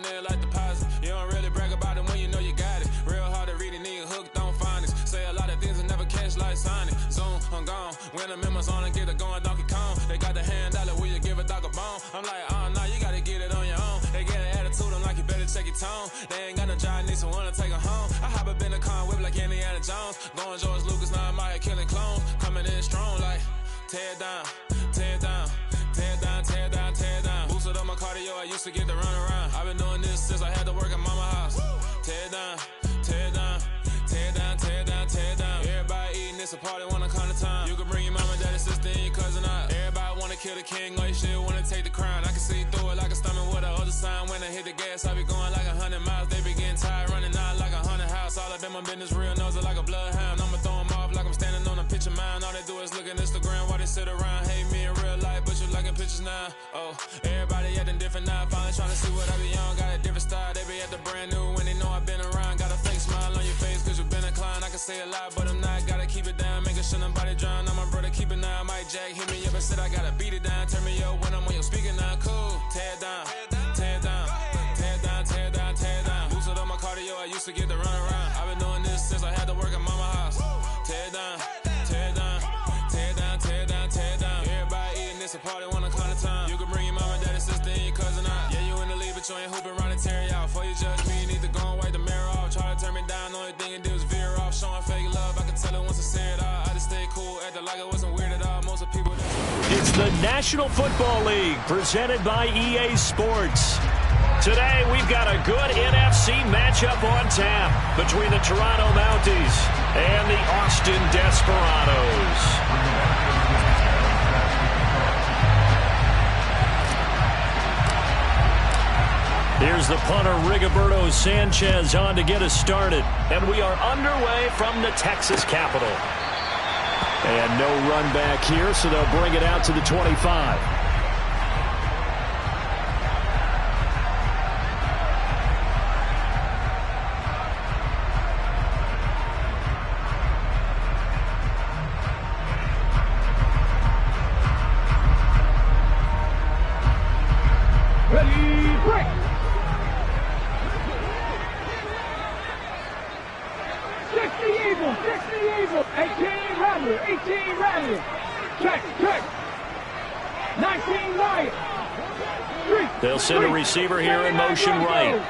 going in like deposit. You don't really brag about it when you know you got it. Real hard to read it, nigga hooked on phonics. Say a lot of things and never catch like Sonic. Zoom, I'm gone. When the members on and get it going Donkey Kong. They got the hand dollar, will you give a dog a bone? I'm like, oh no, you gotta get it on your own. They get an attitude, I'm like, you better check your tone. They ain't got no job, need someone to take her home. I hop up in the car, whip like Indiana Jones. Going George Lucas, now I'm out here killing clones. Coming in strong like, tear down, tear down. Tear down, tear down, tear down. Boosted up my cardio, I used to get to run around. I've been doing this since I had to work at mama house. Tear down, tear down, tear down, tear down, tear down. Everybody eating, it's a party, wanna come to time. You can bring your mama, daddy, sister, and your cousin out. Everybody wanna kill the king, or you shit wanna take the crown. I can see through it like a stomach with a other sign. When I hit the gas, I be going like 100 miles. They be getting tired, running out like 100 house. All up in my business, real nose it like a bloodhound. I'ma throw 'em off like I'm standing on a picture mound. All they do is look at Instagram while they sit around. Hate me in real life, but you liking pictures now. Oh, everybody acting different now. Finally trying to see what I be on. Got a different style, they be at the brand new when they know I've been around. Got a fake smile on your face cause you been inclined. I can say a lot, but I'm not. Gotta keep it down, making sure nobody drown. I'm my brother, keep it now. Mike Jack hit me up and said I gotta beat it down. Turn me up when I'm on your speaker now. Cool, tear down, tear down, tear down, tear down, tear down. Boosted up my cardio, I used to get to run around. I've been doing this since I had to work at mama house. Tear down, tear down, tear down, tear down, tear down. Everybody eating, it's a party, wanna come to time. You can bring your mama, daddy, sister, and your cousin out. Yeah, you in the league, but you ain't hooping around and tear you out. Before you judge me, you need to go and wipe the mirror off. Try to turn me down, only thing you do is veer off. Showing fake love, I can tell it once I say it all. I just stay cool, acting like it wasn't weird at all. Most of people It's the National Football League, presented by EA Sports. Today, we've got a good NFC matchup on tap between the Toronto Mounties and the Austin Desperados. Here's the punter, Rigoberto Sanchez, on to get us started. And we are underway from the Texas capital. And no run back here, so they'll bring it out to the 25. Ready, break! 60 Eagles, 60 Eagles, 18 Rattler, 18 Rattler, check, 19 Riot. They'll send a receiver here in motion right.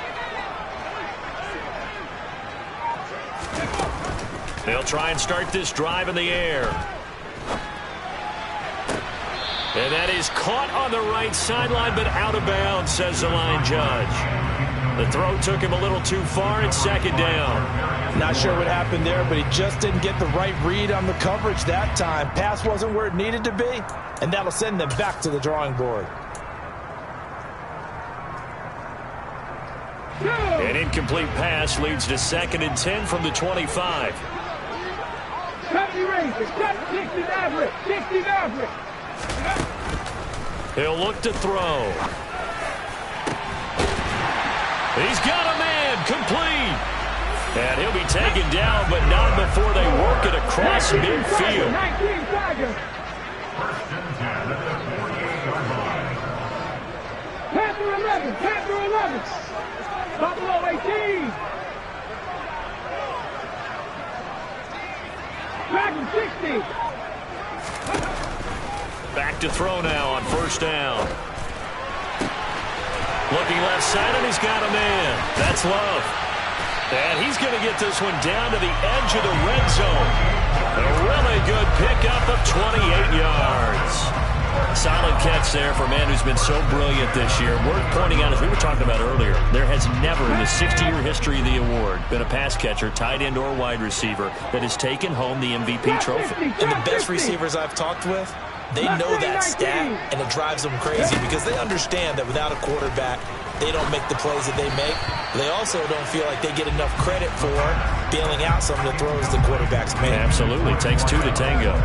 They'll try and start this drive in the air. And that is caught on the right sideline, but out of bounds, says the line judge. The throw took him a little too far. It's second down. Not sure what happened there, but he just didn't get the right read on the coverage that time. Pass wasn't where it needed to be, and that'll send them back to the drawing board. An incomplete pass leads to 2nd and 10 from the 25. 70 Rangers, 60 Maverick, 60 Maverick. He'll look to throw. He's got a man, complete. And he'll be taken down, but not before they work it across midfield. 19 Tigers. Panther 11, Panther 11. Buffalo 18. Dragon 60. Back to throw now on first down. Looking left side, and he's got a man. That's Love. And he's going to get this one down to the edge of the red zone. A really good pickup of 28 yards. Solid catch there for a man who's been so brilliant this year. Worth pointing out, as we were talking about earlier, there has never in the 60-year history of the award been a pass catcher, tight end, or wide receiver that has taken home the MVP trophy. And the best receivers I've talked with, they know that stat, and it drives them crazy because they understand that without a quarterback, they don't make the plays that they make. They also don't feel like they get enough credit for bailing out some of the throws the quarterbacks make. Absolutely. Takes two to tango.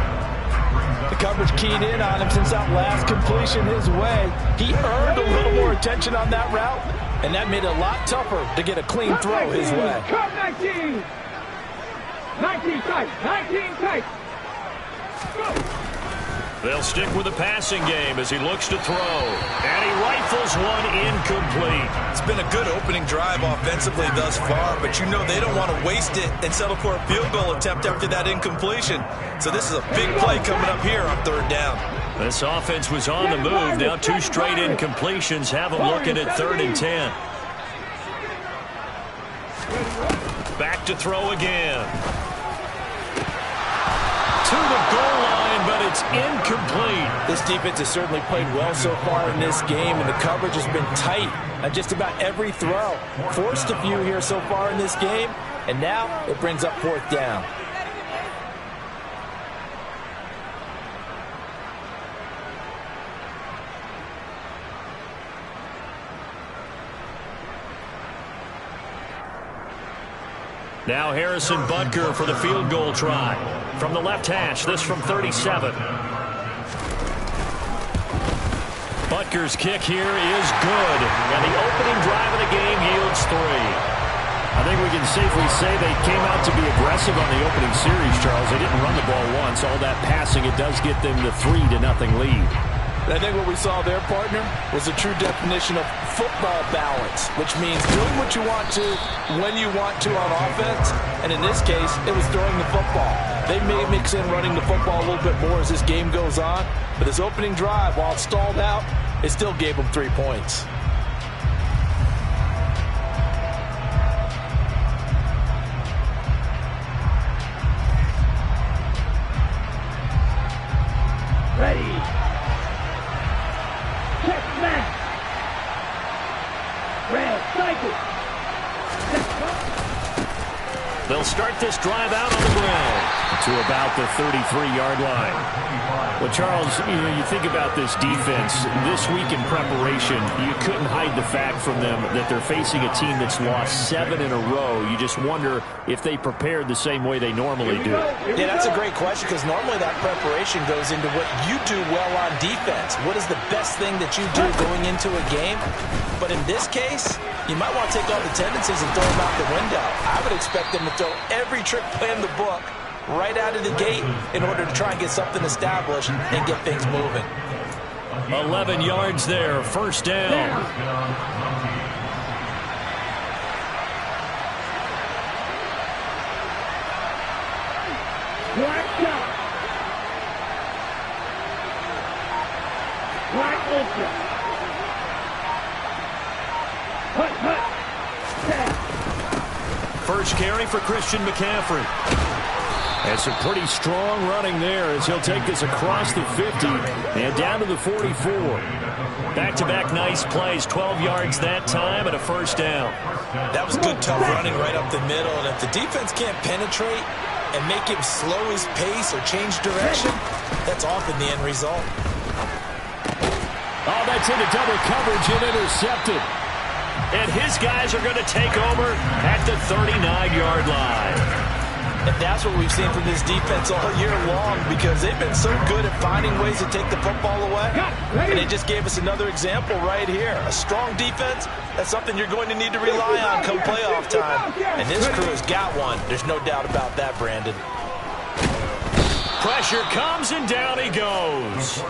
The coverage keyed in on him since that last completion his way. He earned a little more attention on that route, and that made it a lot tougher to get a clean throw his way. Cut 19. 19 tight. 19 tight. They'll stick with the passing game as he looks to throw. And he rifles one incomplete. It's been a good opening drive offensively thus far, but you know they don't want to waste it and settle for a field goal attempt after that incompletion. So this is a big play coming up here on 3rd down. This offense was on the move. Now 2 straight incompletions have them looking at 3rd and 10. Back to throw again. To the goal line, but it's incomplete. This defense has certainly played well so far in this game, and the coverage has been tight on just about every throw. Forced a few here so far in this game, and now it brings up 4th down. Now Harrison Butker for the field goal try. From the left hash, this from 37. Butker's kick here is good. And the opening drive of the game yields 3. I think we can safely say they came out to be aggressive on the opening series, Charles. They didn't run the ball once. All that passing, it does get them the 3-0 lead. I think what we saw there, partner, was a true definition of football balance, which means doing what you want to, when you want to on offense, and in this case, it was throwing the football. They may mix in running the football a little bit more as this game goes on, but this opening drive, while it stalled out, it still gave them 3 points. Ready. Check smash. Red cycle. They'll start this drive out on the ground to about the 33-yard line. Well, Charles, you think about this defense. This week in preparation, you couldn't hide the fact from them that they're facing a team that's lost 7 in a row. You just wonder if they prepared the same way they normally do. Yeah, that's a great question, because normally that preparation goes into what you do well on defense. What is the best thing that you do going into a game? But in this case, you might want to take all the tendencies and throw them out the window. I would expect them to throw every trick play in the book right out of the gate in order to try and get something established and get things moving. 11 yards there, 1st down. Black shot. Black ultra. Hut, hut. First carry for Christian McCaffrey. And some pretty strong running there as he'll take this across the 50 and down to the 44. Back-to-back nice plays, 12 yards that time and a 1st down. That was good, tough running right up the middle. And if the defense can't penetrate and make him slow his pace or change direction, that's often the end result. Oh, that's into double coverage and intercepted. And his guys are going to take over at the 39-yard line. And that's what we've seen from this defense all year long, because they've been so good at finding ways to take the football away. And they just gave us another example right here. A strong defense, that's something you're going to need to rely on come playoff time. And this crew has got one. There's no doubt about that, Brandon. Pressure comes, and down he goes.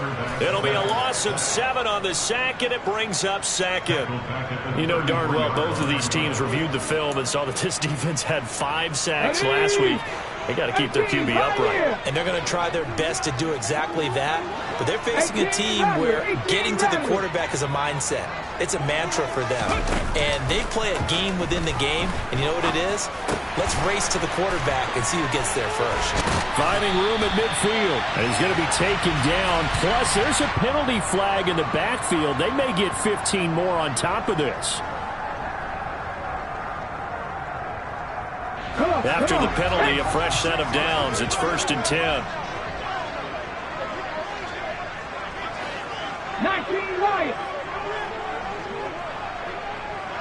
It'll be a loss of 7 on the sack, and it brings up 2nd. You know darn well both of these teams reviewed the film and saw that this defense had 5 sacks last week. They got to keep their QB upright. And they're going to try their best to do exactly that. But they're facing a team where getting to the quarterback is a mindset. It's a mantra for them. And they play a game within the game. And you know what it is? Let's race to the quarterback and see who gets there first. Finding room at midfield. And he's going to be taken down. Plus, there's a penalty flag in the backfield. They may get 15 more on top of this. After the penalty, a fresh set of downs. It's 1st and 10. 19 Lions.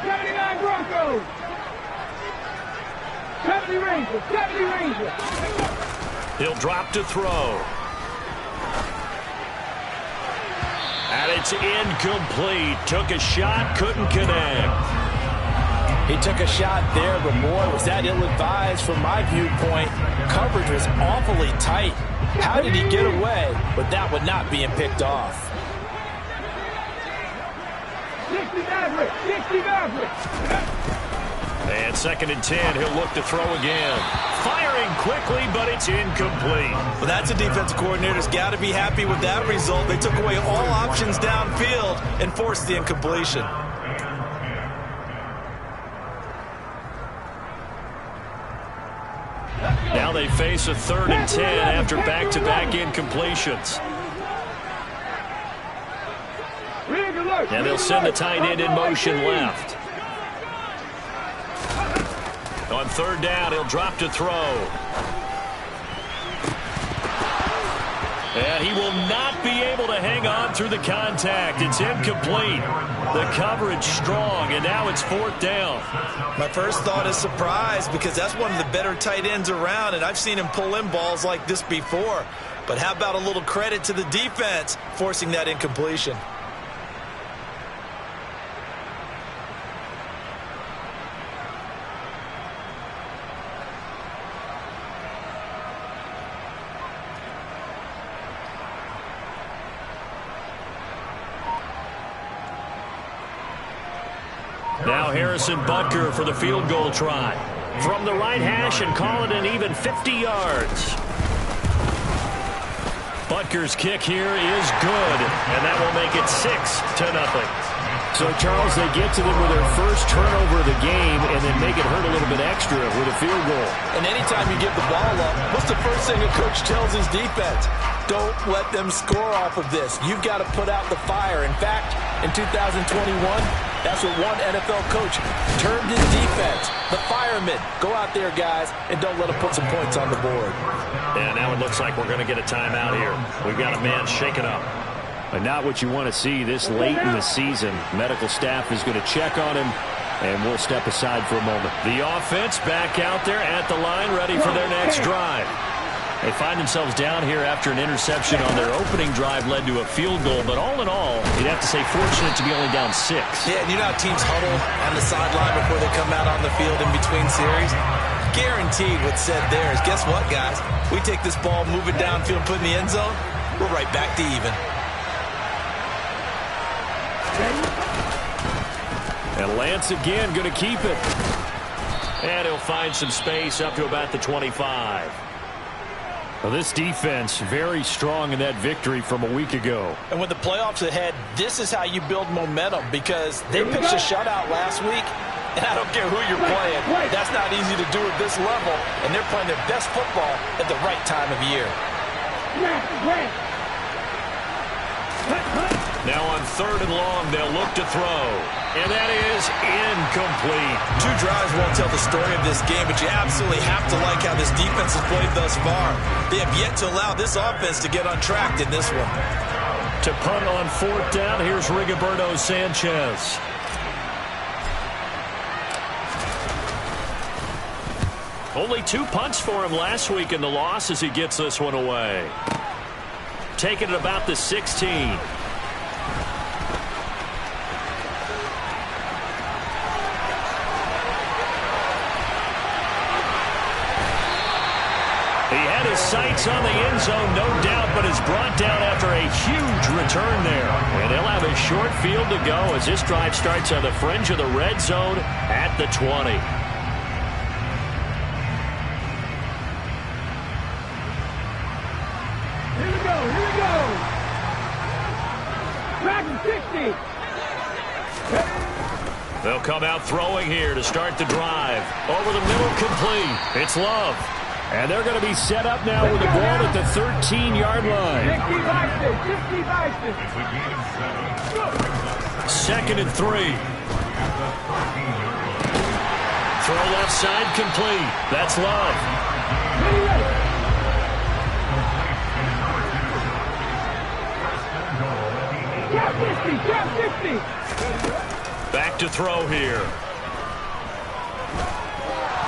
79 Broncos. 70 Rangers. 70 Rangers. He'll drop to throw. And it's incomplete. Took a shot, couldn't connect. He took a shot there, but boy, was that ill-advised from my viewpoint. Coverage was awfully tight. How did he get away with that one not being picked off? 60 Maverick. 60 Maverick. And 2nd and 10, he'll look to throw again. Firing quickly, but it's incomplete. Well, that's a defensive coordinator's got to be happy with that result. They took away all options downfield and forced the incompletion. Now they face a 3rd and 10 after back-to-back incompletions. And they'll send the tight end in motion left. On 3rd down, he'll drop to throw. And he will not be able to hang on through the contact. It's incomplete. The coverage strong, and now it's 4th down. My first thought is surprise, because that's one of the better tight ends around, and I've seen him pull in balls like this before. But how about a little credit to the defense forcing that incompletion? Now Harrison Butker for the field goal try. From the right hash and call it an even 50 yards. Butker's kick here is good, and that will make it 6-0. So, Charles, they get to them with their first turnover of the game and then make it hurt a little bit extra with a field goal. And anytime you give the ball up, what's the first thing a coach tells his defense? Don't let them score off of this. You've got to put out the fire. In fact, in 2021, that's what one NFL coach termed his defense. The firemen. Go out there, guys, and don't let them put some points on the board. And now it looks like we're going to get a timeout here. We've got a man shaken up. But not what you want to see this late in the season. Medical staff is going to check on him, and we'll step aside for a moment. The offense back out there at the line, ready for their next drive. They find themselves down here after an interception on their opening drive led to a field goal. But all in all, you'd have to say fortunate to be only down 6. Yeah, and you know how teams huddle on the sideline before they come out on the field in between series? Guaranteed what's said there is, guess what, guys? We take this ball, move it downfield, put it in the end zone, we're right back to even. And Lance again going to keep it. And he'll find some space up to about the 25. Well, this defense very strong in that victory from a week ago. And with the playoffs ahead, this is how you build momentum, because they pitched a shutout last week, and I don't care who you're playing. That's not easy to do at this level, and they're playing their best football at the right time of year. Now on 3rd and long, they'll look to throw. And that is incomplete. 2 drives won't tell the story of this game, but you absolutely have to like how this defense has played thus far. They have yet to allow this offense to get on track in this one. To punt on 4th down, here's Rigoberto Sanchez. Only 2 punts for him last week in the loss as he gets this one away. Taking it about the 16. He had his sights on the end zone, no doubt, but is brought down after a huge return there. And he'll have a short field to go as this drive starts on the fringe of the red zone at the 20. Here we go, here we go. Back to 60. They'll come out throwing here to start the drive. Over the middle, complete. It's Love. And they're going to be set up now with the ball at the 13-yard line. 2nd and 3. Throw left side, complete. That's Love. Back to throw here.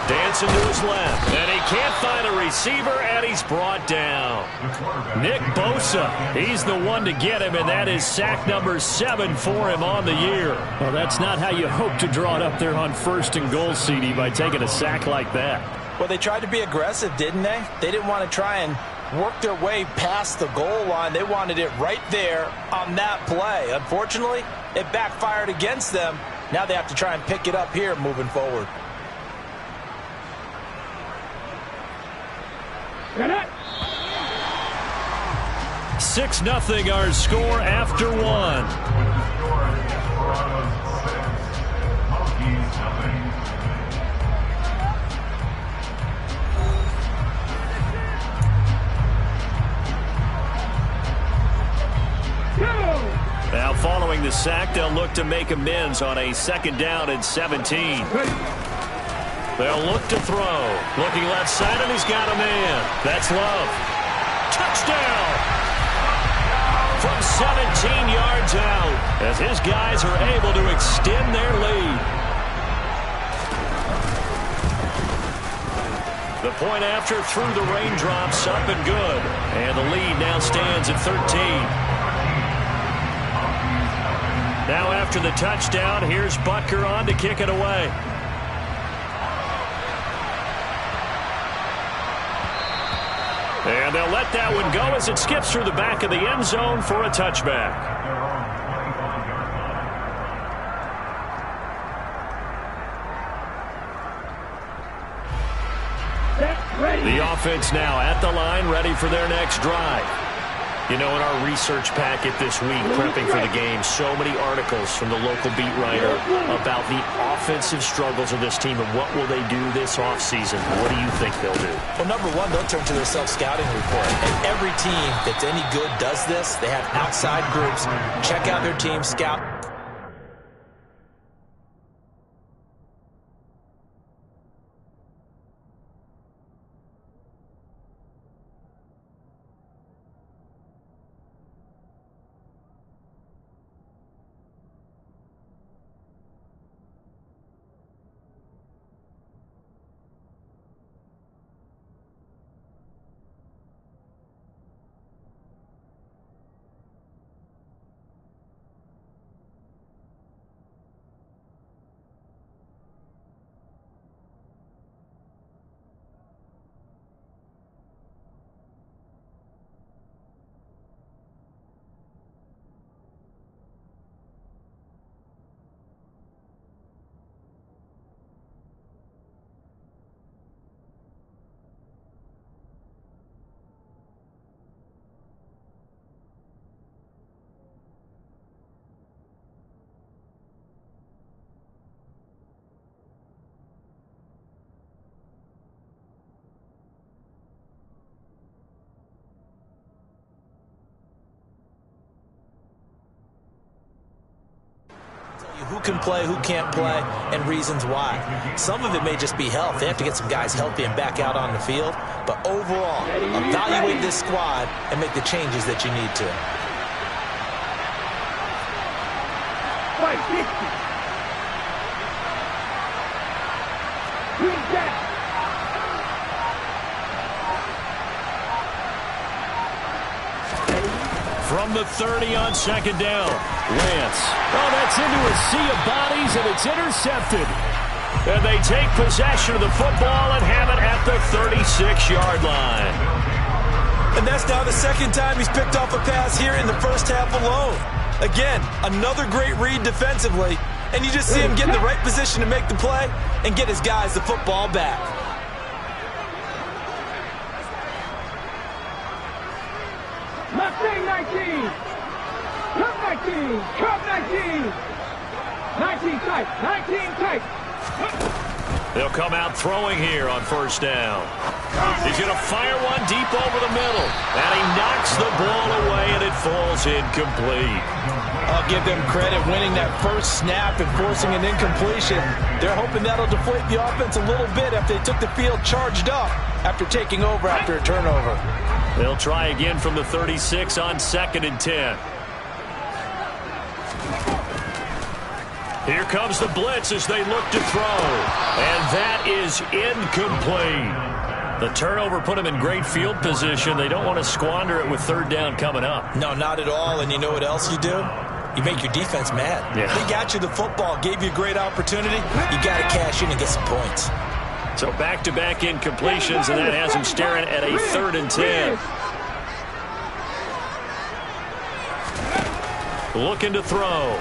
Dancing to his left, and he can't find a receiver, and he's brought down. Nick Bosa, he's the one to get him, and that is sack number 7 for him on the year. Well, that's not how you hope to draw it up there on 1st and goal, CD, by taking a sack like that. Well, they tried to be aggressive, didn't they? They didn't want to try and work their way past the goal line. They wanted it right there on that play. Unfortunately, It backfired against them. Now they have to try and pick it up here moving forward. 6-0 our score after one. Now following the sack, they'll look to make amends on a 2nd down and 17. They'll look to throw. Looking left side, and he's got a man. That's Love. Touchdown! From 17 yards out, as his guys are able to extend their lead. The point after through the raindrops, up and good. And the lead now stands at 13. Now after the touchdown, here's Butker on to kick it away. And they'll let that one go as it skips through the back of the end zone for a touchback. The offense now at the line, ready for their next drive. You know, in our research packet this week, prepping for the game, so many articles from the local beat writer about the offensive struggles of this team and what will they do this offseason. What do you think they'll do? Well, number one, they'll turn to their self-scouting report. And every team that's any good does this. They have outside groups. Check out their team, scout. Who can play, who can't play, and reasons why. Some of it may just be health. They have to get some guys healthy and back out on the field. But overall, evaluate this squad and make the changes that you need to. From the 30 on 2nd down, Lance. Oh, that's into a sea of bodies, and it's intercepted. And they take possession of the football and have it at the 36-yard line. And that's now the 2nd time he's picked off a pass here in the first half alone. Again, another great read defensively, and you just see him get in the right position to make the play and get his guys the football back. Mustang 19. Come 19. Come 19. 19 tight. 19 tight. They'll come out throwing here on 1st down. He's going to fire one deep over the middle. And he knocks the ball away, and it falls incomplete. I'll give them credit winning that first snap and forcing an incompletion. They're hoping that'll deflate the offense a little bit after they took the field charged up after taking over after a turnover. They'll try again from the 36 on 2nd and 10. Here comes the blitz as they look to throw. And that is incomplete. The turnover put them in great field position. They don't want to squander it with 3rd down coming up. No, not at all. And you know what else you do? You make your defense mad. Yeah. They got you the football, gave you a great opportunity. You got to cash in and get some points. So back-to-back incompletions, and that has him staring at a 3rd and 10. looking to throw.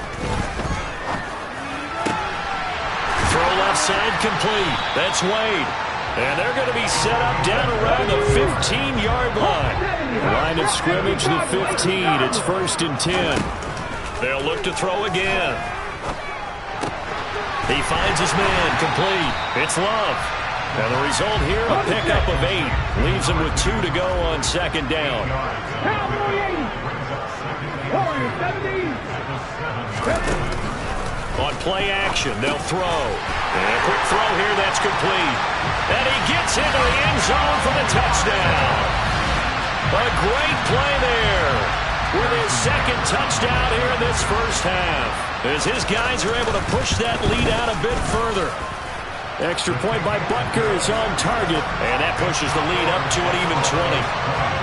Throw left side complete. That's Wade. And they're going to be set up down around the 15-yard line. Line of scrimmage, the 15. It's 1st and 10. They'll look to throw again. He finds his man, complete. It's Love. And the result here, a pickup of 8. Leaves him with 2 to go on 2nd down. On play action, they'll throw. And a quick throw here, that's complete. And he gets into the end zone for the touchdown. A great play there with his 2nd touchdown here in this first half, as his guys are able to push that lead out a bit further. Extra point by Butker is on target, and that pushes the lead up to an even 20.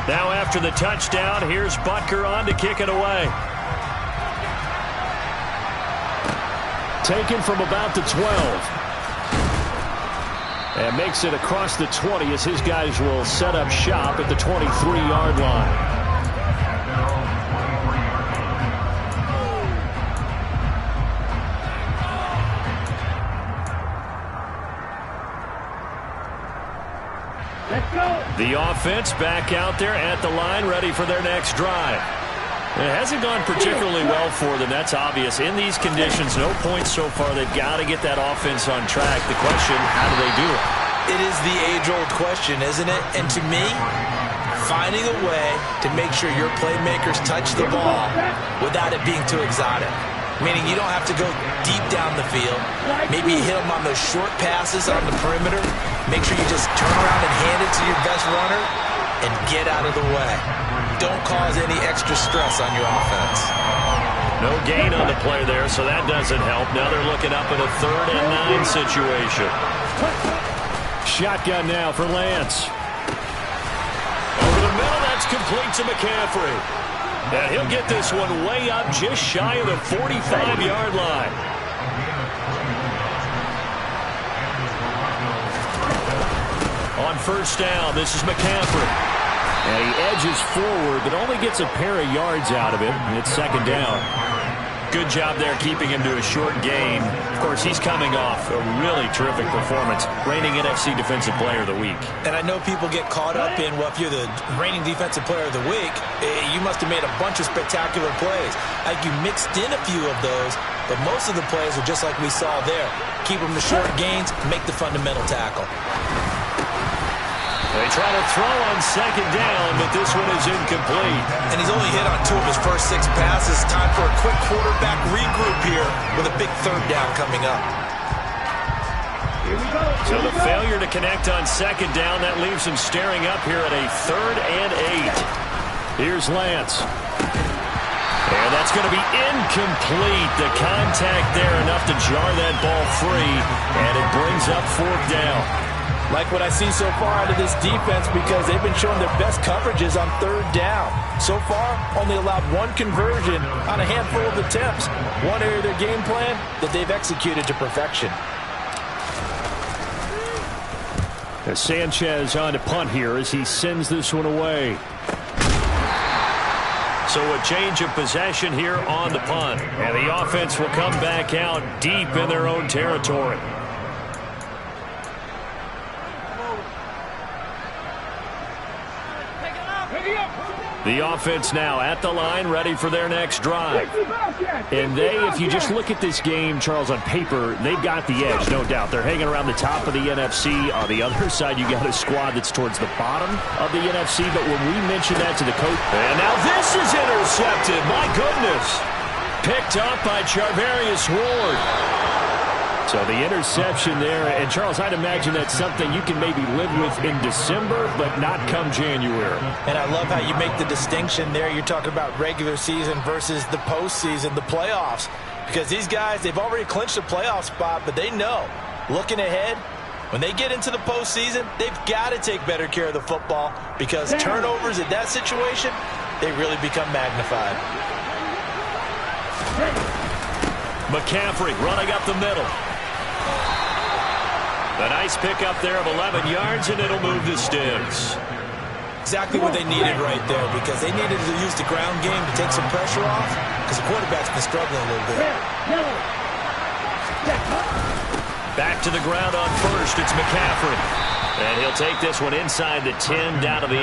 Now after the touchdown, here's Butker on to kick it away. Taken from about the 12. And makes it across the 20 as his guys will set up shop at the 23-yard line. The offense back out there at the line, ready for their next drive. It hasn't gone particularly well for them, that's obvious. In these conditions, no points so far. They've got to get that offense on track. The question, how do they do it? It is the age-old question, isn't it? And to me, finding a way to make sure your playmakers touch the ball without it being too exotic. Meaning you don't have to go deep down the field. Maybe you hit them on those short passes on the perimeter. Make sure you just turn around and hand it to your best runner and get out of the way. Don't cause any extra stress on your offense. No gain on the play there, so that doesn't help. Now they're looking up in a 3rd and 9 situation. Shotgun now for Lance. Over the middle, that's complete to McCaffrey. And he'll get this one way up just shy of the 45-yard line. On 1st down, this is McCaffrey. And he edges forward, but only gets a pair of yards out of it. And it's 2nd down. Good job there keeping him to a short gain. Of course, he's coming off a really terrific performance. Reigning NFC Defensive Player of the Week. And I know people get caught up in, well, if you're the reigning Defensive Player of the Week, you must have made a bunch of spectacular plays. Like you mixed in a few of those, but most of the plays are just like we saw there. Keep them to short gains, make the fundamental tackle. They try to throw on 2nd down, but this one is incomplete. And he's only hit on 2 of his first 6 passes. Time for a quick quarterback regroup here with a big 3rd down coming up. So the failure to connect on 2nd down, that leaves him staring up here at a 3rd and 8. Here's Lance. And that's going to be incomplete. The contact there enough to jar that ball free, and it brings up 4th down. Like what I see so far out of this defense, because they've been showing their best coverages on 3rd down. So far, only allowed 1 conversion on a handful of attempts. One area of their game plan that they've executed to perfection. As Sanchez on to punt here as he sends this one away. So a change of possession here on the punt. And the offense will come back out deep in their own territory. The offense now at the line, ready for their next drive. And they, if you just look at this game, Charles, on paper, they've got the edge, no doubt. They're hanging around the top of the NFC. On the other side, you got a squad that's towards the bottom of the NFC. But when we mention that to the coach, and now this is intercepted. My goodness. Picked up by Charvarius Ward. So the interception there, and Charles, I'd imagine that's something you can maybe live with in December, but not come January. And I love how you make the distinction there. You're talking about regular season versus the postseason, the playoffs. Because these guys, they've already clinched a playoff spot, but they know, looking ahead, When they get into the postseason, they've got to take better care of the football because turnovers in that situation, they really become magnified. McCaffrey running up the middle. A nice pickup there of 11 yards, and it'll move the Sticks. Exactly what they needed right there because they needed to use the ground game to take some pressure off because the quarterback's been struggling a little bit. Back to the ground on first. It's McCaffrey. And he'll take this one inside the 10, down to the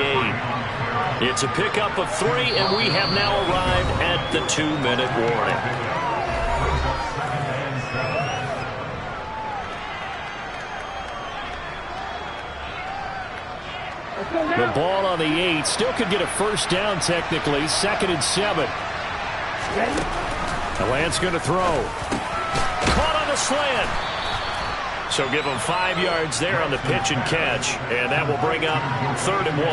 8. It's a pickup of 3, and we have now arrived at the 2-minute warning. The ball on the 8. Still could get a first down technically. 2nd and 7. Atlanta's going to throw. Caught on the slant. So give him 5 yards there on the pitch and catch. And that will bring up 3rd and 1.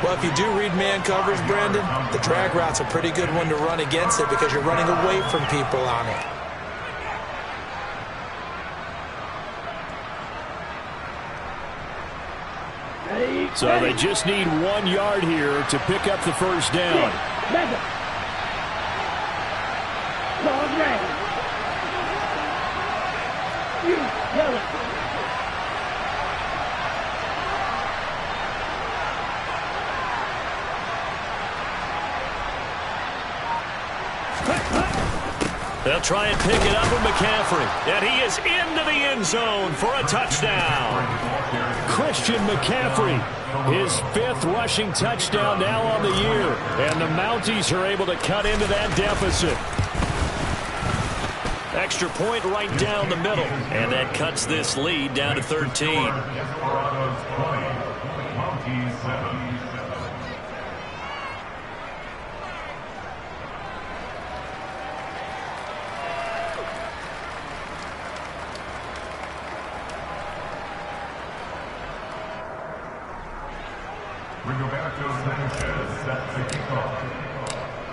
Well, if you do read man coverage, Brandon, the drag route's a pretty good one to run against it because you're running away from people on it. So they just need 1 yard here to pick up the first down. They'll try and pick it up with McCaffrey. And he is into the end zone for a touchdown. Christian McCaffrey, his 5th rushing touchdown now on the year. And the Mounties are able to cut into that deficit. Extra point right down the middle. And that cuts this lead down to 13.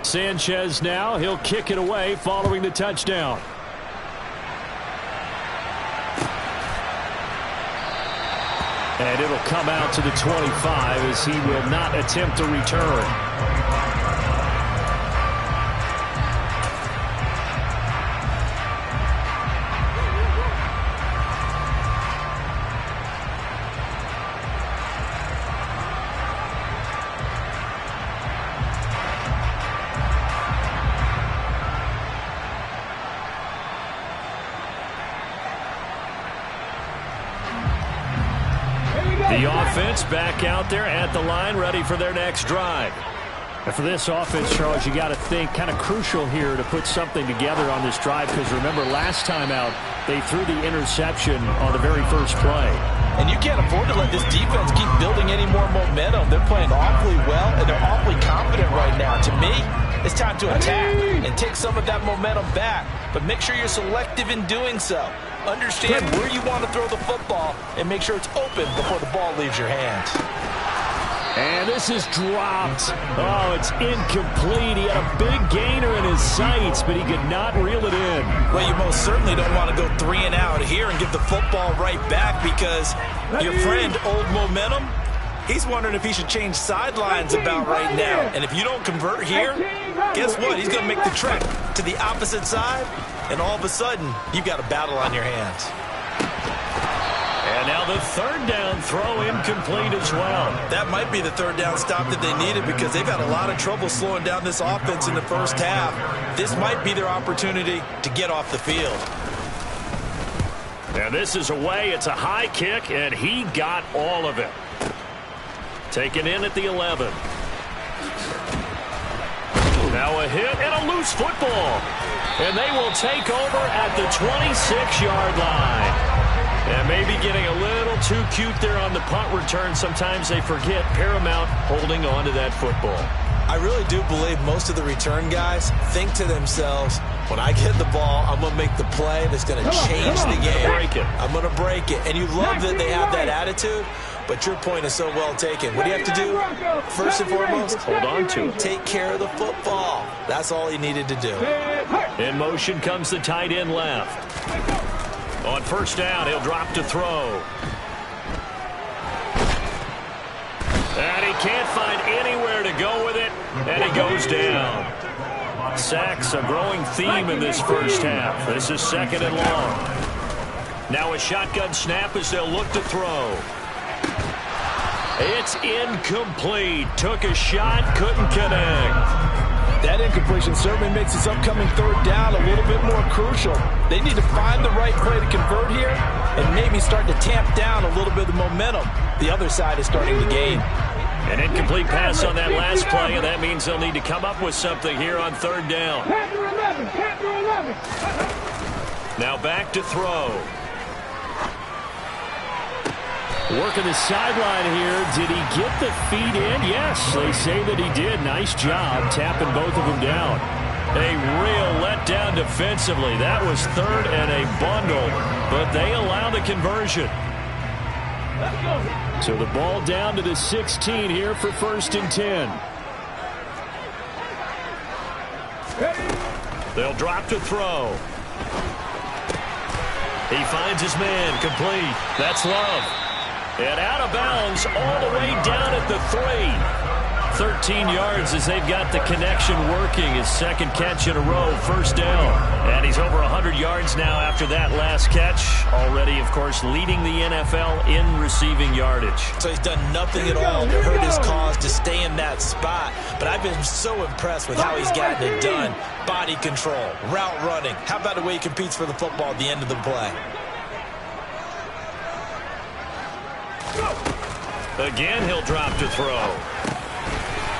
Sanchez now, he'll kick it away following the touchdown. And it'll come out to the 25 as he will not attempt to return. The offense back out there at the line, ready for their next drive. And for this offense, Charles, you got to think kind of crucial here to put something together on this drive because remember last time out, they threw the interception on the very first play. And you can't afford to let this defense keep building any more momentum. They're playing awfully well, and they're awfully confident right now. To me, it's time to attack and take some of that momentum back, but make sure you're selective in doing so. Understand where you want to throw the football and make sure it's open before the ball leaves your hands. And this is dropped. Oh, it's incomplete. He had a big gainer in his sights, but he could not reel it in. Well, you most certainly don't want to go 3 and out here and give the football right back because your friend, Old Momentum, he's wondering if he should change sidelines about right now. And if you don't convert here, guess what? He's going to make the trek to the opposite side, and all of a sudden, you've got a battle on your hands. And now the 3rd down throw incomplete as well. That might be the 3rd down stop that they needed because they've had a lot of trouble slowing down this offense in the first half. This might be their opportunity to get off the field. And this is away. It's a high kick, and he got all of it. Taken in at the 11. Now a hit and a loose football. And they will take over at the 26-yard line. And maybe getting a little too cute there on the punt return. Sometimes they forget Paramount holding on to that football. I really do believe most of the return guys think to themselves, when I get the ball, I'm going to make the play that's going to change the game. Break it. I'm going to break it. And you love that they have that attitude, but your point is so well taken. What do you have to do? First and foremost, hold on to it. Take care of the football. That's all he needed to do. In motion comes the tight end left. On first down, he'll drop to throw. He can't find anywhere to go with it, and he goes down. Sacks a growing theme in this first half. This is 2nd and long. Now a shotgun snap as they'll look to throw. It's incomplete. Took a shot, couldn't connect. That incompletion certainly makes this upcoming 3rd down a little bit more crucial. They need to find the right play to convert here and maybe start to tamp down a little bit of momentum the other side is starting to gain. An incomplete pass on that last play, and that means they'll need to come up with something here on 3rd down. Panther 11. Now back to throw. Working the sideline here. Did he get the feet in? Yes, they say that he did. Nice job tapping both of them down. A real letdown defensively. That was 3rd and a bundle, but they allow the conversion. So the ball down to the 16 here for 1st and 10. They'll drop to throw. He finds his man, complete. That's Love. And out of bounds all the way down at the 3. 13 yards as they've got the connection working. His 2nd catch in a row, 1st down. And he's over 100 yards now after that last catch. Already, of course, leading the NFL in receiving yardage. So he's done nothing at all to hurt his cause to stay in that spot. But I've been so impressed with how he's gotten it done. Body control, route running. How about the way he competes for the football at the end of the play? Again, he'll drop to throw.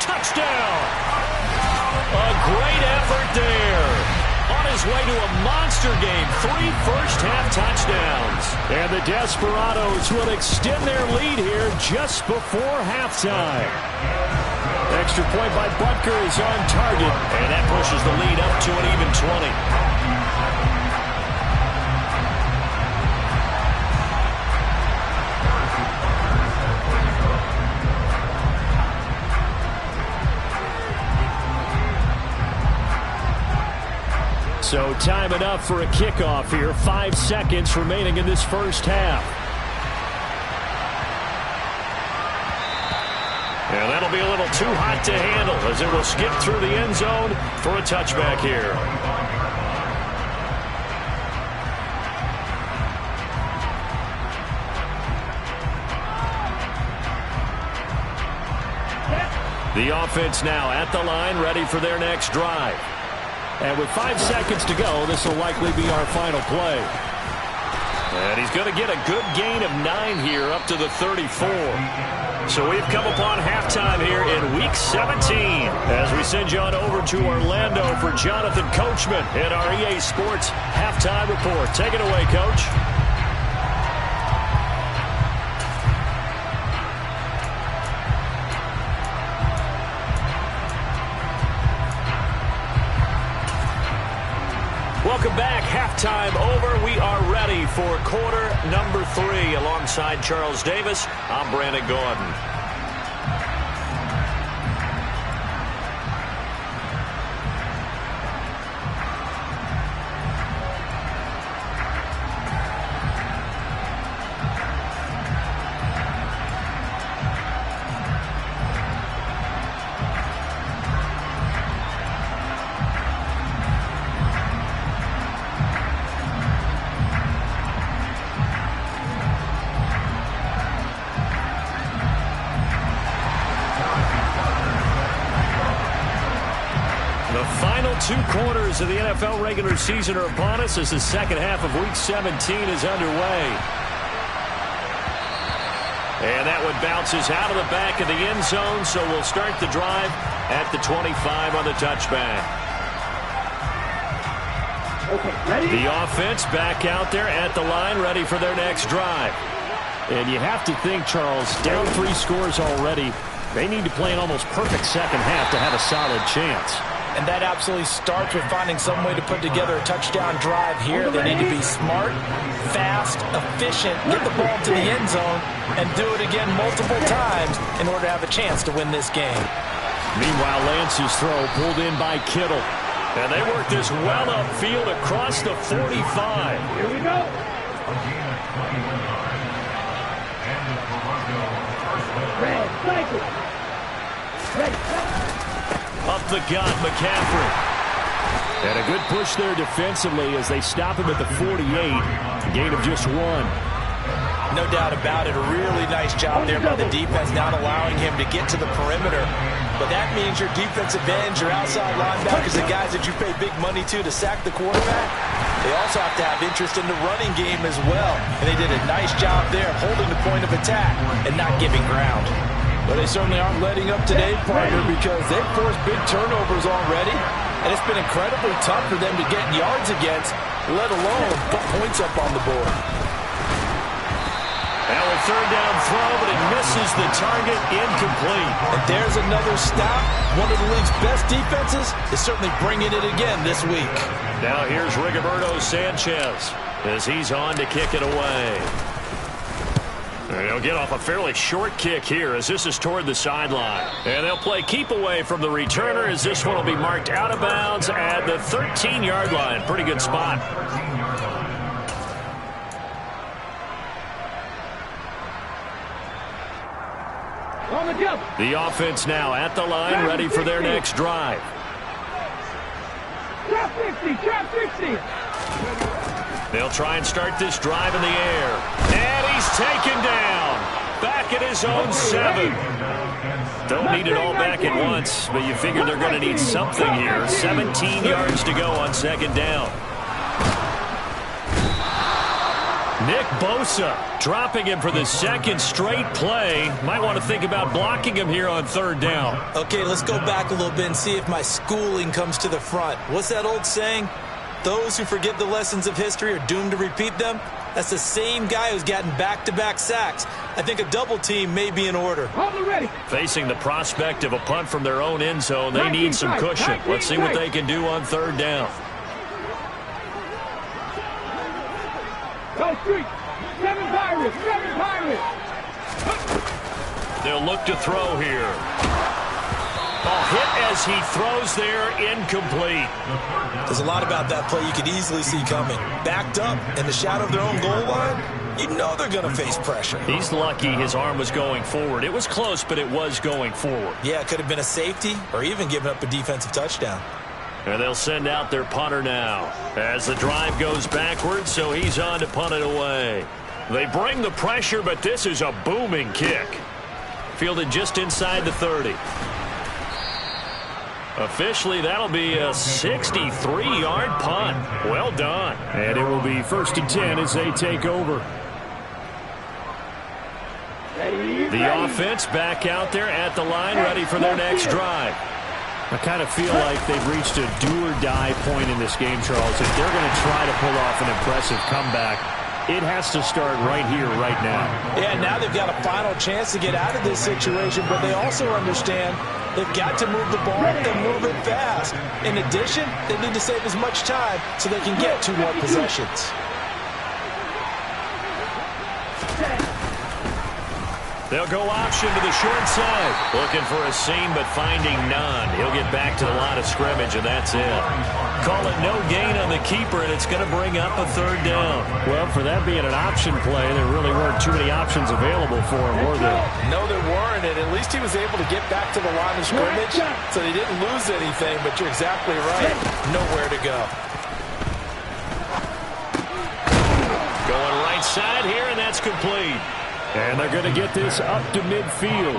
Touchdown! A great effort there. On his way to a monster game. 3 first-half touchdowns. And the Desperados will extend their lead here just before halftime. Extra point by Butker is on target. And that pushes the lead up to an even 20. So time enough for a kickoff here. 5 seconds remaining in this first half. And that'll be a little too hot to handle as it will skip through the end zone for a touchback here. The offense now at the line, ready for their next drive. And with 5 seconds to go, this will likely be our final play. And he's going to get a good gain of 9 here up to the 34. So we've come upon halftime here in Week 17 as we send you on over to Orlando for Jonathan Coachman in our EA Sports Halftime Report. Take it away, Coach. Welcome back. Halftime over. We are ready for quarter number 3. Alongside Charles Davis, I'm Brandon Gordon. Final 2 quarters of the NFL regular season are upon us as the second half of Week 17 is underway. And that one bounces out of the back of the end zone, so we'll start the drive at the 25 on the touchback. Okay, ready? The offense back out there at the line, ready for their next drive. And you have to think, Charles, down 3 scores already. They need to play an almost perfect second half to have a solid chance. And that absolutely starts with finding some way to put together a touchdown drive here. They need to be smart, fast, efficient, get the ball to the end zone, and do it again multiple times in order to have a chance to win this game. Meanwhile, Lance's throw pulled in by Kittle. And they work this well upfield across the 45. Here we go. Red, cycle. Up the gut, McCaffrey. And a good push there defensively as they stop him at the 48. A gain of just 1. No doubt about it. A really nice job there by the defense, not allowing him to get to the perimeter. But that means your defensive ends, your outside linebackers, the guys that you pay big money to sack the quarterback, they also have to have interest in the running game as well. And they did a nice job there holding the point of attack and not giving ground. But they certainly aren't letting up today, partner, because they've forced big turnovers already. And it's been incredibly tough for them to get yards against, let alone put points up on the board. Now a third down throw, but it misses the target, incomplete. And there's another stop. One of the league's best defenses is certainly bringing it again this week. Now here's Rigoberto Sanchez as he's on to kick it away. And he'll get off a fairly short kick here as this is toward the sideline. And they'll play keep away from the returner as this one will be marked out of bounds at the 13-yard line. Pretty good spot. The offense now at the line, ready for their next drive. Trap 50, trap 50. They'll try and start this drive in the air. And he's taken down. Back at his own 7. Don't need it all back at once, but you figure they're going to need something here. 17 yards to go on second down. Nick Bosa dropping him for the second straight play. Might want to think about blocking him here on third down. Okay, let's go back a little bit and see if my schooling comes to the front. What's that old saying? Those who forget the lessons of history are doomed to repeat them. That's the same guy who's gotten back-to-back sacks. I think a double team may be in order. Facing the prospect of a punt from their own end zone, they need some cushion. Let's see what they can do on third down. Go street. 7 Pirates, 7 Pirates. They'll look to throw here. Oh, hit as he throws there, incomplete. There's a lot about that play you could easily see coming. Backed up in the shadow of their own goal line, you know they're going to face pressure. He's lucky his arm was going forward. It was close, but it was going forward. Yeah, it could have been a safety or even given up a defensive touchdown. And they'll send out their punter now as the drive goes backwards, so he's on to punt it away. They bring the pressure, but this is a booming kick. Fielded just inside the 30. Officially, that'll be a 63-yard punt. Well done. And it will be 1st and 10 as they take over. The offense back out there at the line, ready for their next drive. I kind of feel like they've reached a do-or-die point in this game, Charles. If they're going to try to pull off an impressive comeback, it has to start right here, right now. Yeah, now they've got a final chance to get out of this situation, but they also understand they've got to move the ball and move it fast. In addition, they need to save as much time so they can get 2 more possessions. They'll go option to the short side. Looking for a seam, but finding none. He'll get back to the line of scrimmage, and that's it. Call it no gain on the keeper, and it's going to bring up a third down. Well, for that being an option play, there really weren't too many options available for him, were there? No, there weren't, and at least he was able to get back to the line of scrimmage, so they didn't lose anything, but you're exactly right. Nowhere to go. Going right side here, and that's complete. And they're going to get this up to midfield.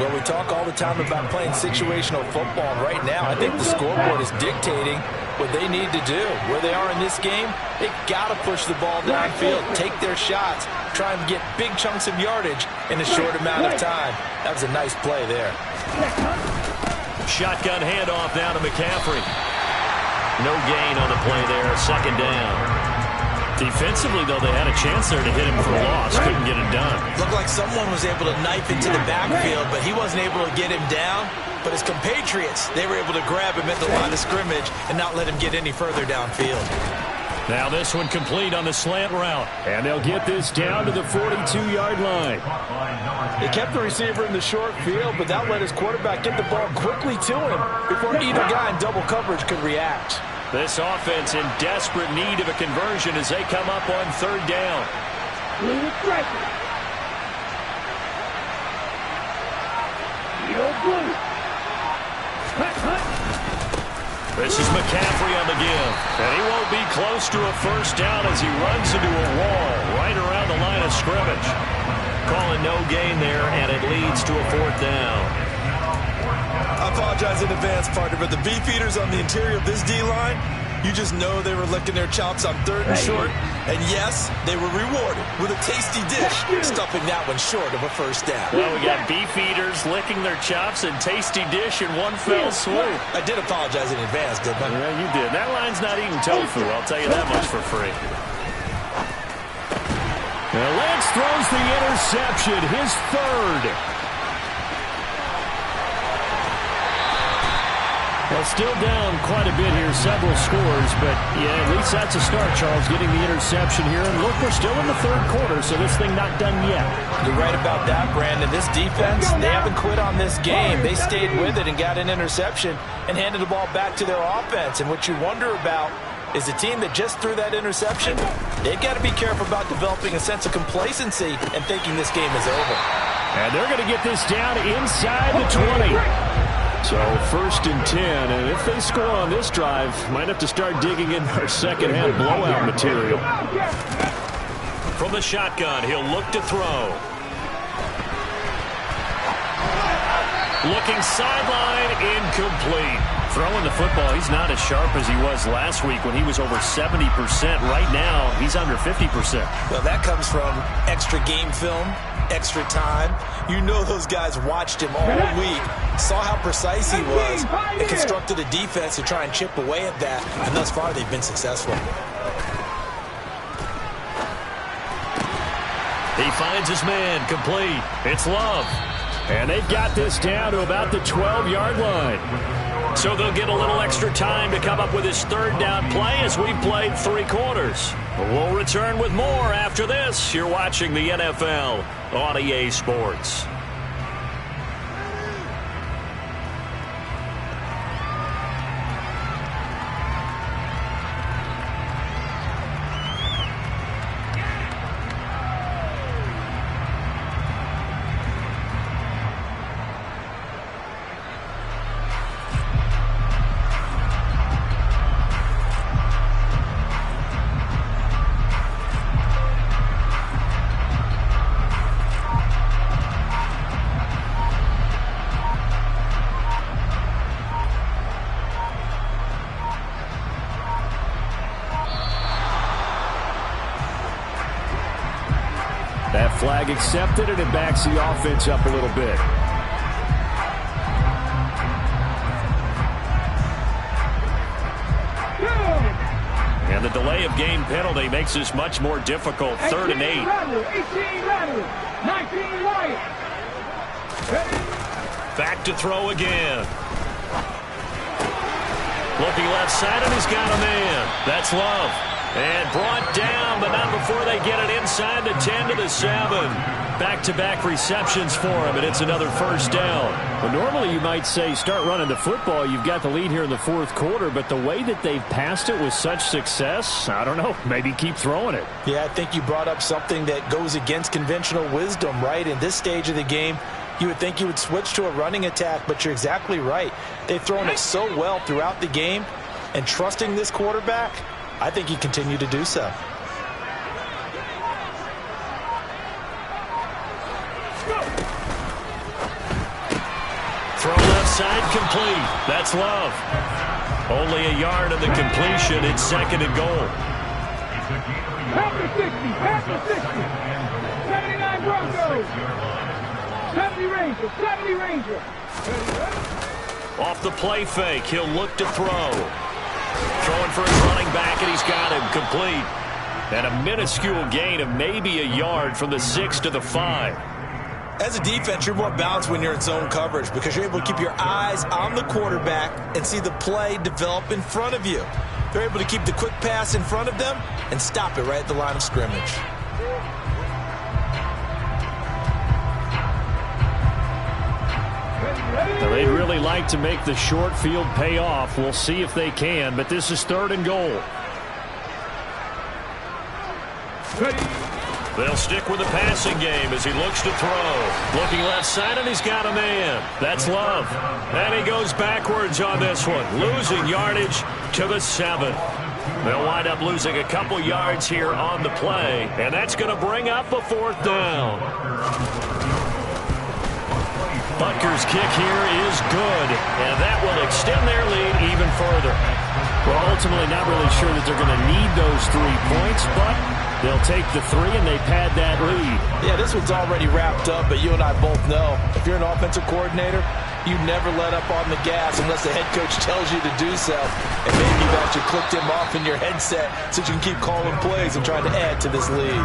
Well, we talk all the time about playing situational football. Right now, I think the scoreboard is dictating what they need to do. Where they are in this game, they've got to push the ball downfield, take their shots, try and get big chunks of yardage in a short amount of time. That was a nice play there. Shotgun handoff now to McCaffrey. No gain on the play there, second down. Defensively, though, they had a chance there to hit him for loss. Couldn't get it done. Looked like someone was able to knife into the backfield, but he wasn't able to get him down. But his compatriots, they were able to grab him at the line of scrimmage and not let him get any further downfield. Now this one complete on the slant route. And they'll get this down to the 42-yard line. They kept the receiver in the short field, but that let his quarterback get the ball quickly to him before either guy in double coverage could react. This offense in desperate need of a conversion as they come up on third down. This is McCaffrey on the give. And he won't be close to a first down as he runs into a wall right around the line of scrimmage. Calling no gain there, and it leads to a fourth down. I apologize in advance, partner, but the beefeaters on the interior of this D-line, you just know they were licking their chops on 3rd and short. And yes, they were rewarded with a tasty dish, stuffing that one short of a first down. Well, we got beefeaters licking their chops and tasty dish in one fell swoop. I did apologize in advance, didn't I? Yeah, you did. That line's not eating tofu, I'll tell you that much for free. Now Lance throws the interception, his 3rd. Well, still down quite a bit here, several scores, but yeah, at least that's a start, Charles, getting the interception here. And look, we're still in the 3rd quarter, so this thing not done yet. You're right about that, Brandon. This defense, they haven't quit on this game. They stayed with it and got an interception and handed the ball back to their offense. And what you wonder about is the team that just threw that interception, they've got to be careful about developing a sense of complacency and thinking this game is over. And they're going to get this down inside the 20. So 1st and 10, and if they score on this drive, might have to start digging in our second-half blowout material. From the shotgun, he'll look to throw. Looking sideline, incomplete. Throwing the football, he's not as sharp as he was last week when he was over 70%. Right now, he's under 50%. Well, that comes from extra game film, extra time. You know those guys watched him all week, saw how precise he was, and constructed a defense to try and chip away at that, and thus far they've been successful. He finds his man, complete. It's Love. And they've got this down to about the 12-yard line. So they'll get a little extra time to come up with his 3rd down play as we played 3 quarters. We'll return with more after this. You're watching the NFL on EA Sports. That flag accepted, and it backs the offense up a little bit. And the delay of game penalty makes this much more difficult. 3rd and 8. 18 Rattler, 19 Wyatt. Back to throw again. Looking left side, and he's got a man. That's Love. And brought down, but not before they get it inside the 10 to the 7. Back-to-back receptions for him, and it's another first down. Well, normally you might say start running the football. You've got the lead here in the 4th quarter, but the way that they've passed it with such success, I don't know, maybe keep throwing it. Yeah, I think you brought up something that goes against conventional wisdom, right? In this stage of the game, you would think you would switch to a running attack, but you're exactly right. They've thrown it so well throughout the game, and trusting this quarterback, I think you continue to do so. Throw left side, complete. That's Love. Only a yard of the completion. It's 2nd and goal. After 60, after 60. 79 Broncos. 70 Rangers, 70 Rangers. Off the play fake, he'll look to throw. Throwing for his running back, and he's got him complete. And a minuscule gain of maybe a yard from the 6 to the 5. As a defense, you're more balanced when you're in zone coverage because you're able to keep your eyes on the quarterback and see the play develop in front of you. They're able to keep the quick pass in front of them and stop it right at the line of scrimmage. Now, they'd really like to make the short field pay off. We'll see if they can, but this is 3rd and goal. They'll stick with the passing game as he looks to throw. Looking left side, and he's got a man. That's Love. And he goes backwards on this one, losing yardage to the 7. They'll wind up losing a couple yards here on the play, and that's going to bring up a 4th down. Butker's kick here is good, and that will extend their lead even further. Well, ultimately not really sure that they're going to need those 3 points, but they'll take the 3 and they pad that lead. Yeah, this one's already wrapped up, but you and I both know if you're an offensive coordinator, you never let up on the gas unless the head coach tells you to do so. And maybe you've actually clicked him off in your headset so you can keep calling plays and trying to add to this lead.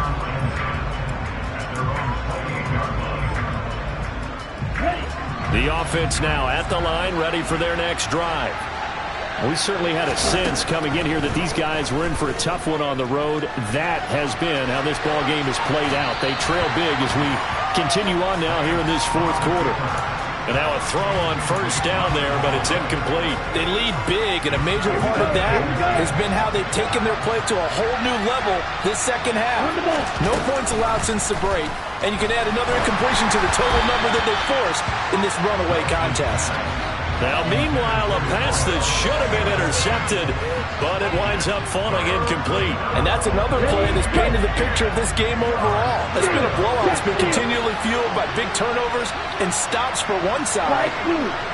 The offense now at the line, ready for their next drive. We certainly had a sense coming in here that these guys were in for a tough one on the road. That has been how this ball game has played out. They trail big as we continue on now here in this 4th quarter. And now a throw on 1st down there, but it's incomplete. They lead big, and a major part of that has been how they've taken their play to a whole new level this 2nd half. No points allowed since the break, and you can add another incompletion to the total number that they forced in this runaway contest. Now, meanwhile, a pass that should have been intercepted, but it winds up falling incomplete. And that's another play that's painted the picture of this game overall. It's been a blowout. It's been continually fueled by big turnovers and stops for one side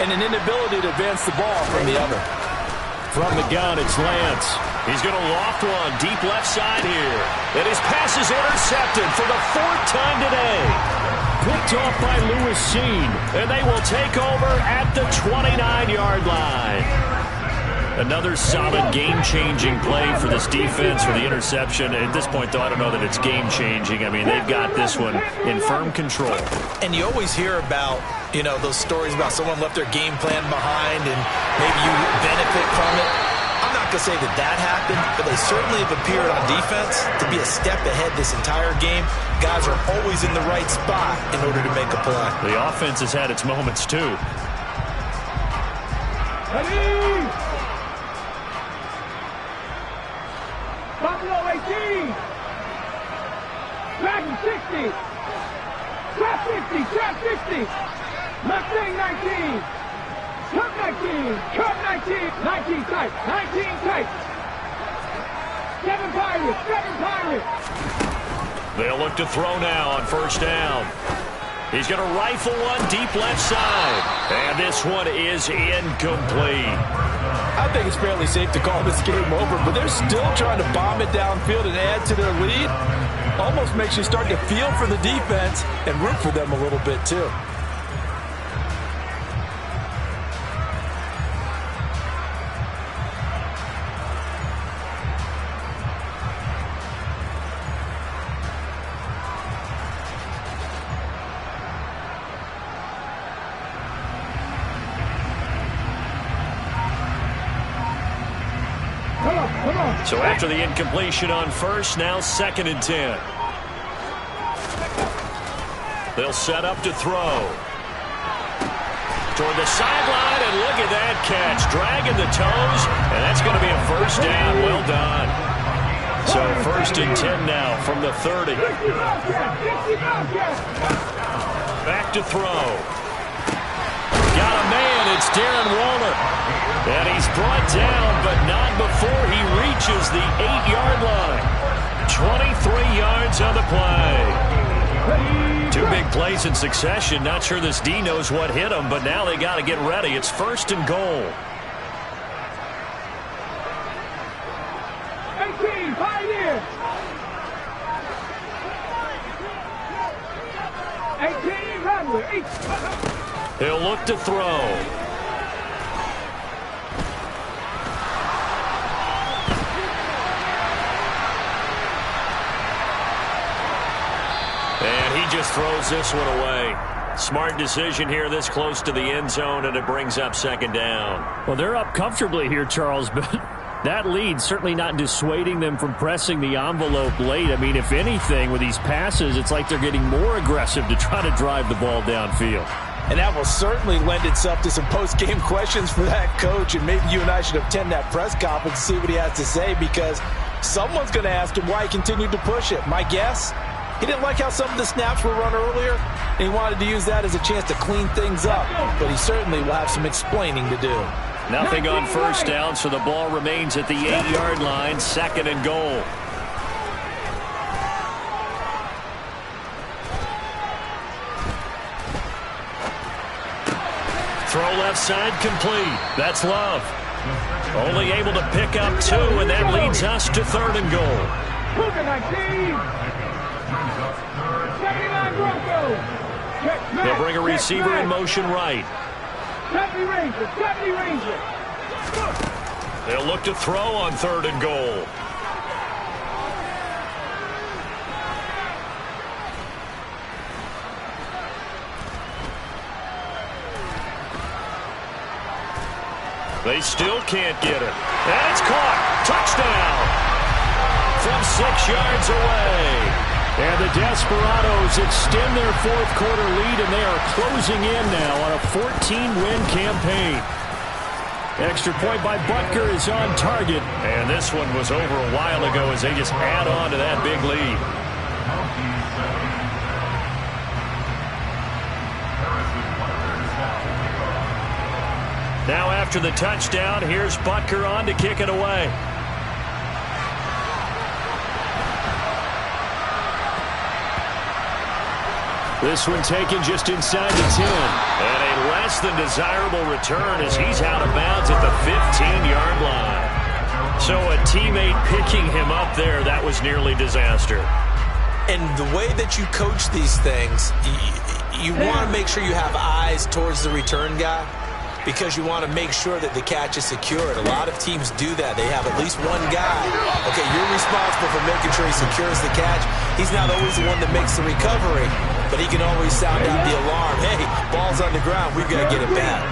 and an inability to advance the ball from the other. From the gun, it's Lance. He's going to loft one deep left side here. And his pass is intercepted for the 4th time today. Picked off by Lewis Seen, and they will take over at the 29-yard line. Another solid game-changing play for this defense for the interception. At this point, though, I don't know that it's game-changing. I mean, they've got this one in firm control. And you always hear about, you know, those stories about someone left their game plan behind and maybe you benefit from it. I'm not going to say that that happened, but they certainly have appeared on defense to be a step ahead this entire game. Guys are always in the right spot in order to make a play. The offense has had its moments, too. Ready? Buffalo 18. Dragon 60. Trap 50. Trap 50. Mustang 19. Cup 19. Cup 19. 19 tight. 19 tight. 7 Pirates. 7 Pirates. They'll look to throw now on 1st down. He's going to rifle one deep left side. And this one is incomplete. I think it's fairly safe to call this game over, but they're still trying to bomb it downfield and add to their lead. Almost makes you start to feel for the defense and root for them a little bit, too. So after the incompletion on 1st, now 2nd and 10. They'll set up to throw. Toward the sideline, and look at that catch. Dragging the toes, and that's going to be a 1st down. Well done. So 1st and 10 now from the 30. Back to throw. Got a man. It's Darren Waller. And he's brought down, but not before he reaches the 8-yard line. 23 yards on the play. 2 big plays in succession. Not sure this D knows what hit him, but now they got to get ready. It's 1st and goal. 18, Pioneers. 18, Rambler. 8. He'll look to throw. And he just throws this one away. Smart decision here this close to the end zone, and it brings up 2nd down. Well, they're up comfortably here, Charles, but that lead certainly not dissuading them from pressing the envelope late. I mean, if anything, with these passes, it's like they're getting more aggressive to try to drive the ball downfield. And that will certainly lend itself to some post-game questions for that coach, and maybe you and I should attend that press conference to see what he has to say, because someone's going to ask him why he continued to push it. My guess, He didn't like how some of the snaps were run earlier, and he wanted to use that as a chance to clean things up. But he certainly will have some explaining to do. Nothing on first down, so the ball remains at the 8-yard line, 2nd and goal. Throw left side complete. That's Love. Only able to pick up 2, and that leads us to 3rd and goal. They'll bring a receiver in motion right. They'll look to throw on 3rd and goal. They still can't get it. And it's caught. Touchdown. From 6 yards away. And the Desperados extend their 4th quarter lead, and they are closing in now on a 14-win campaign. Extra point by Butker is on target. And this one was over a while ago as they just add on to that big lead. Now after the touchdown, here's Butker on to kick it away. This one taken just inside the 10. And a less than desirable return as he's out of bounds at the 15-yard line. So a teammate picking him up there, that was nearly disaster. And the way that you coach these things, you want to make sure you have eyes towards the return guy, because you want to make sure that the catch is secured. A lot of teams do that. They have at least one guy. Okay, you're responsible for making sure he secures the catch. He's not always the one that makes the recovery, but he can always sound out the alarm. Hey, ball's on the ground. We've got to get it back.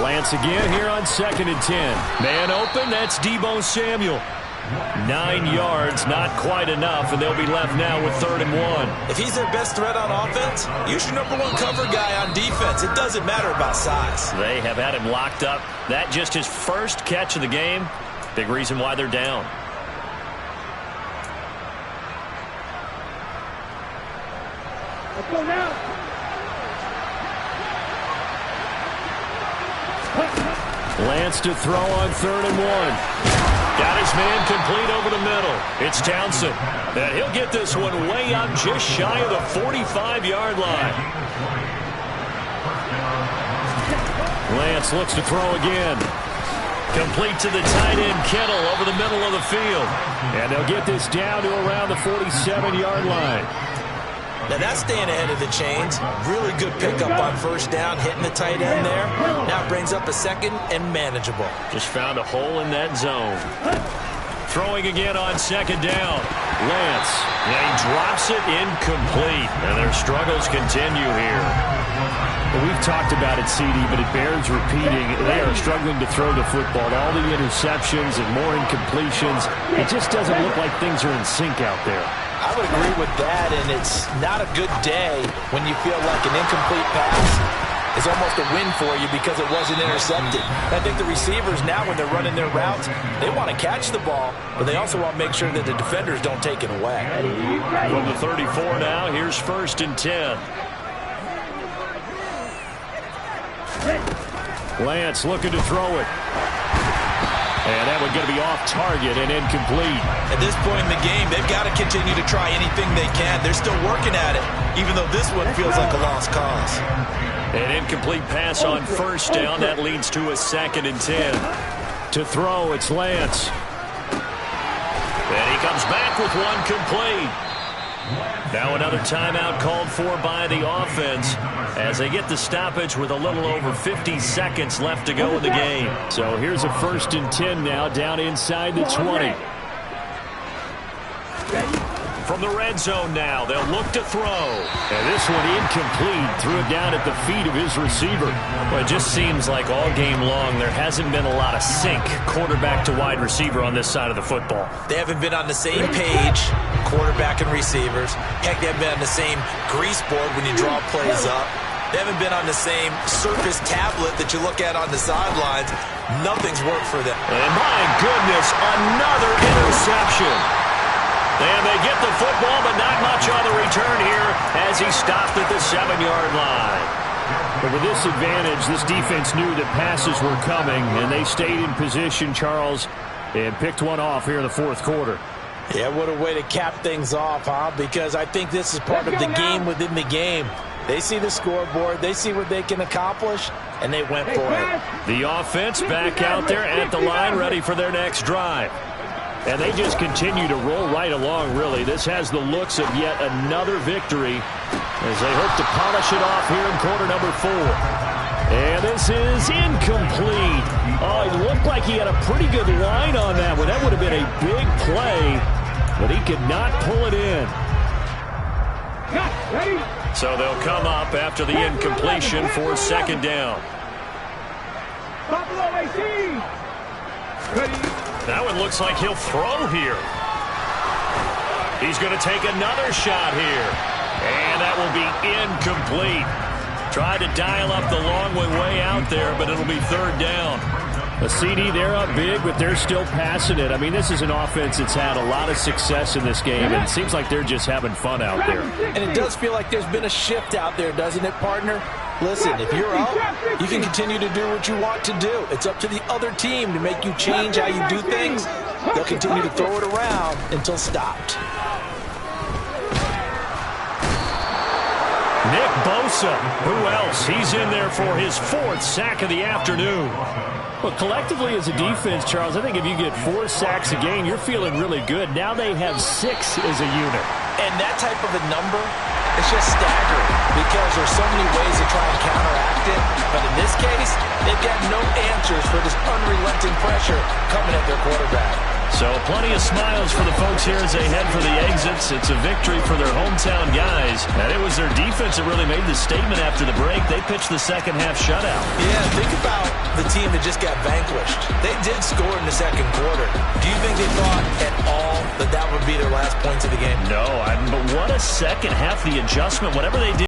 Lance again here on 2nd and 10. Man open, that's Deebo Samuel. 9 yards, not quite enough, and they'll be left now with 3rd and 1. If he's their best threat on offense, use your #1 cover guy on defense. It doesn't matter about size. They have had him locked up. That just his first catch of the game. Big reason why they're down. Let's go now. Lance to throw on 3rd and 1. Got his man complete over the middle. It's Townsend. And he'll get this one way up just shy of the 45-yard line. Lance looks to throw again. Complete to the tight end, Kittle, over the middle of the field. And they'll get this down to around the 47-yard line. Now that's staying ahead of the chains. Really good pickup on first down, hitting the tight end there. Now brings up a 2nd and manageable. Just found a hole in that zone. Throwing again on 2nd down. Lance. And he drops it incomplete. And their struggles continue here. Well, we've talked about it, CD, but it bears repeating. They are struggling to throw the football. All the interceptions and more incompletions. It just doesn't look like things are in sync out there. I would agree with that, and it's not a good day when you feel like an incomplete pass is almost a win for you because it wasn't intercepted. I think the receivers now, when they're running their routes, they want to catch the ball, but they also want to make sure that the defenders don't take it away. From the 34 now, here's 1st and 10. Lance looking to throw it. And that one going to be off target and incomplete. At this point in the game, they've got to continue to try anything they can. They're still working at it, even though this one feels like a lost cause. An incomplete pass on first down. That leads to a 2nd and 10. To throw, it's Lance. And he comes back with one complete. Now another timeout called for by the offense as they get the stoppage with a little over 50 seconds left to go in the game. So here's a 1st and 10 now down inside the 20. From the red zone now, they'll look to throw. And this one incomplete. Threw it down at the feet of his receiver. Well, it just seems like all game long there hasn't been a lot of sync quarterback to wide receiver on this side of the football. They haven't been on the same page, quarterback and receivers. Heck, they haven't been on the same grease board when you draw plays up. They haven't been on the same Surface tablet that you look at on the sidelines. Nothing's worked for them. And my goodness, another interception. And they get the football, but not much on the return here as he stopped at the 7-yard line. But with this advantage, this defense knew that passes were coming, and they stayed in position, Charles, and picked one off here in the fourth quarter. Yeah, what a way to cap things off, huh? Because I think this is part of the game within the game. They see the scoreboard, they see what they can accomplish, and they went for it. The offense back out there at the line, ready for their next drive. And they just continue to roll right along, really. This has the looks of yet another victory as they hope to polish it off here in quarter number 4. And this is incomplete. Oh, it looked like he had a pretty good line on that one. That would have been a big play, but he could not pull it in. So they'll come up after the incompletion for second down. That one looks like he'll throw here. He's going to take another shot here. And that will be incomplete. Tried to dial up the long one way out there, but it'll be third down. A CD, they're up big, but they're still passing it. I mean, this is an offense that's had a lot of success in this game, and it seems like they're just having fun out there. And it does feel like there's been a shift out there, doesn't it, partner? Listen, if you're up, you can continue to do what you want to do. It's up to the other team to make you change how you do things. They'll continue to throw it around until stopped. Nick Bosa, who else? He's in there for his 4th sack of the afternoon. Well, collectively as a defense, Charles, I think if you get 4 sacks a game, you're feeling really good. Now they have 6 as a unit. And that type of a number, it's just staggering because there's so many ways to try and counteract it. But in this case, they've got no answers for this unrelenting pressure coming at their quarterback. So plenty of smiles for the folks here as they head for the exits. It's a victory for their hometown guys. And it was their defense that really made the statement after the break. They pitched the second half shutout. Yeah, think about the team that just got vanquished. They did score in the second quarter. Do you think they thought at all that that would be their last points of the game? No, but what a second half, the adjustment, whatever they did.